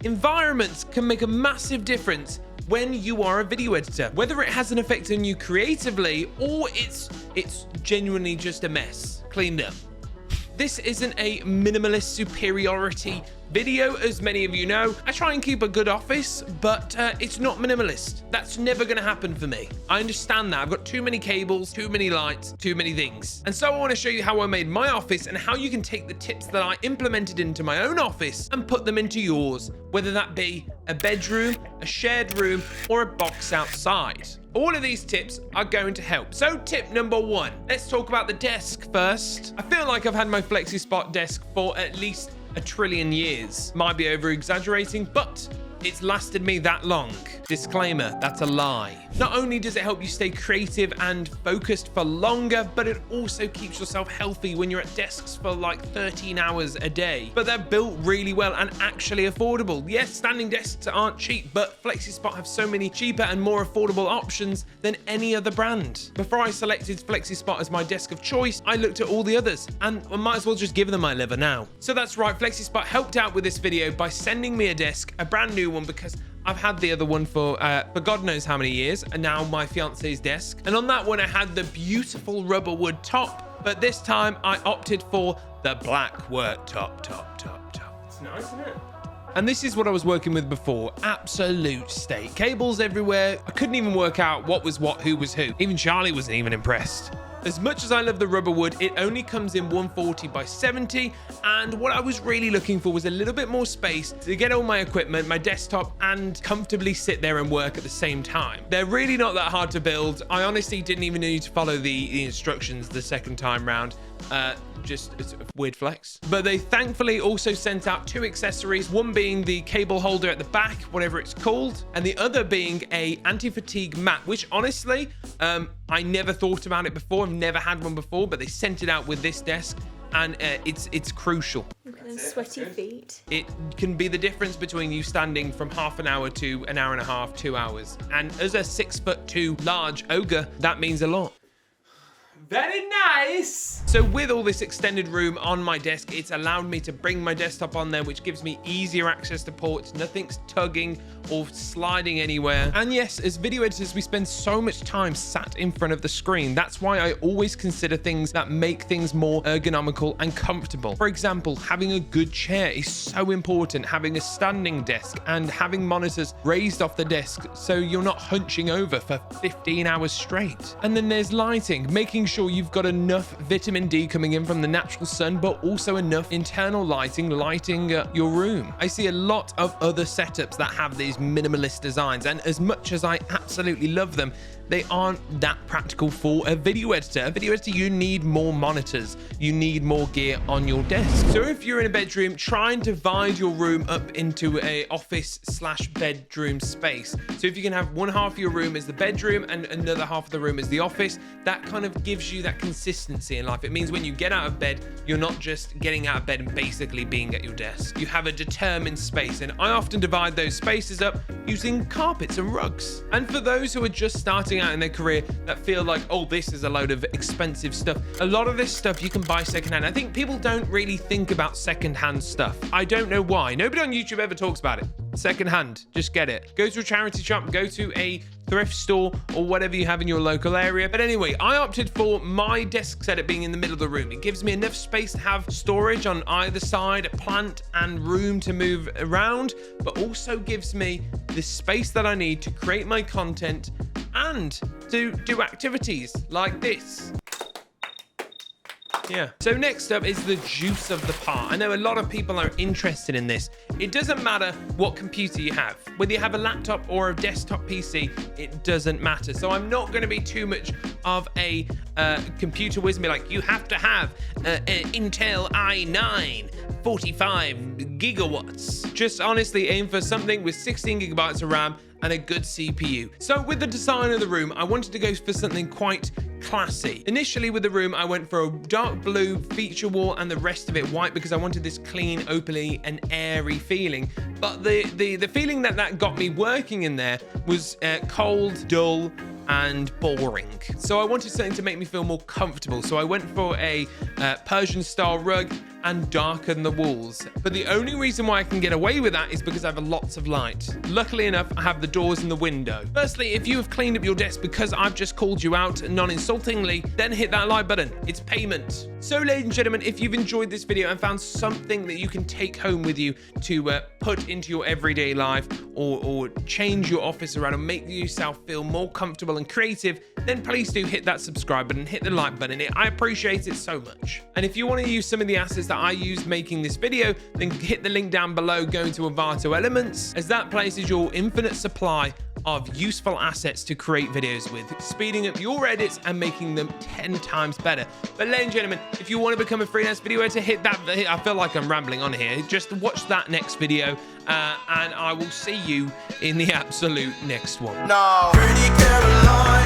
Environments can make a massive difference when you are a video editor, whether it has an effect on you creatively or it's genuinely just a mess cleaned up. This isn't a minimalist superiority video, as many of you know. I try and keep a good office, but it's not minimalist. That's never gonna happen for me. I understand that. I've got too many cables, too many lights, too many things. And so I wanna show you how I made my office and how you can take the tips that I implemented into my own office and put them into yours, whether that be a bedroom, a shared room, or a box outside. All of these tips are going to help. So tip number 1, let's talk about the desk first. I feel like I've had my FlexiSpot desk for at least a trillion years. Might be over exaggerating, but it's lasted me that long. Disclaimer, that's a lie. Not only does it help you stay creative and focused for longer, but it also keeps yourself healthy when you're at desks for like 13 hours a day. But they're built really well and actually affordable. Yes, standing desks aren't cheap, but FlexiSpot have so many cheaper and more affordable options than any other brand. Before I selected FlexiSpot as my desk of choice, I looked at all the others, and I might as well just give them my liver now. So that's right, FlexiSpot helped out with this video by sending me a desk, a brand new one, because I've had the other one for God knows how many years, and now my fiance's desk. And on that one, I had the beautiful rubber wood top, but this time I opted for the black work top. It's nice, isn't it? And this is what I was working with before. Absolute state. Cables everywhere. I couldn't even work out what was what, who was who. Even Charlie wasn't even impressed. As much as I love the rubber wood, it only comes in 140 by 70, and what I was really looking for was a little bit more space to get all my equipment, my desktop, and comfortably sit there and work at the same time. They're really not that hard to build. I honestly didn't even need to follow the instructions the second time round. Just it's a weird flex. But they thankfully also sent out 2 accessories, one being the cable holder at the back, whatever it's called, and the other being a anti-fatigue mat, which honestly, I never thought about it before. I've never had one before, but they sent it out with this desk, and it's crucial. Sweaty feet. It can be the difference between you standing from half an hour to an hour and a half, 2 hours. And as a 6'2" large ogre, that means a lot. Very nice. So with all this extended room on my desk, it's allowed me to bring my desktop on there, which gives me easier access to ports. Nothing's tugging or sliding anywhere. And yes, as video editors, we spend so much time sat in front of the screen. That's why I always consider things that make things more ergonomical and comfortable. For example, having a good chair is so important. Having a standing desk and having monitors raised off the desk so you're not hunching over for 15 hours straight. And then there's lighting, making sure you've got enough vitamin D coming in from the natural sun, but also enough internal lighting your room. I see a lot of other setups that have these minimalist designs, and as much as I absolutely love them, they aren't that practical for a video editor. A video editor, you need more monitors. You need more gear on your desk. So if you're in a bedroom, try and divide your room up into a office/bedroom space. So if you can have one half of your room as the bedroom and another half of the room as the office, that kind of gives you that consistency in life. It means when you get out of bed, you're not just getting out of bed and basically being at your desk. You have a determined space, and I often divide those spaces up using carpets and rugs. And for those who are just starting out in their career that feel like, oh, this is a load of expensive stuff, a lot of this stuff you can buy secondhand. I think people don't really think about secondhand stuff. I don't know why. Nobody on YouTube ever talks about it. Secondhand, just get it. Go to a charity shop, go to a thrift store, or whatever you have in your local area. But anyway, I opted for my desk setup being in the middle of the room. It gives me enough space to have storage on either side, a plant and room to move around, but also gives me the space that I need to create my content and to do activities like this. Yeah. So next up is the juice of the part. I know a lot of people are interested in this. It doesn't matter what computer you have. Whether you have a laptop or a desktop PC, it doesn't matter. So I'm not going to be too much of a computer whiz and be like, you have to have an Intel i9 45 gigawatts. Just honestly aim for something with 16 gigabytes of RAM and a good CPU. So with the design of the room, I wanted to go for something quite classy. Initially with the room, I went for a dark blue feature wall and the rest of it white because I wanted this clean, openly and airy feeling. But the feeling that got me working in there was cold, dull, and boring. So I wanted something to make me feel more comfortable. So I went for a Persian style rug and darken the walls. But the only reason why I can get away with that is because I have lots of light. Luckily enough, I have the doors and the window. Firstly, if you have cleaned up your desk because I've just called you out non-insultingly, then hit that like button. It's payment. So ladies and gentlemen, if you've enjoyed this video and found something that you can take home with you to put into your everyday life or change your office around and make yourself feel more comfortable and creative, then please do hit that subscribe button, hit the like button. I appreciate it so much. And if you want to use some of the assets that I used making this video, then hit the link down below going to Avato Elements, as that places your infinite supply of useful assets to create videos with, speeding up your edits and making them 10 times better. But ladies and gentlemen, if you want to become a freelance video editor, hit that. I feel like I'm rambling on here. Just watch that next video, and I will see you in the absolute next one. No. Pretty Caroline.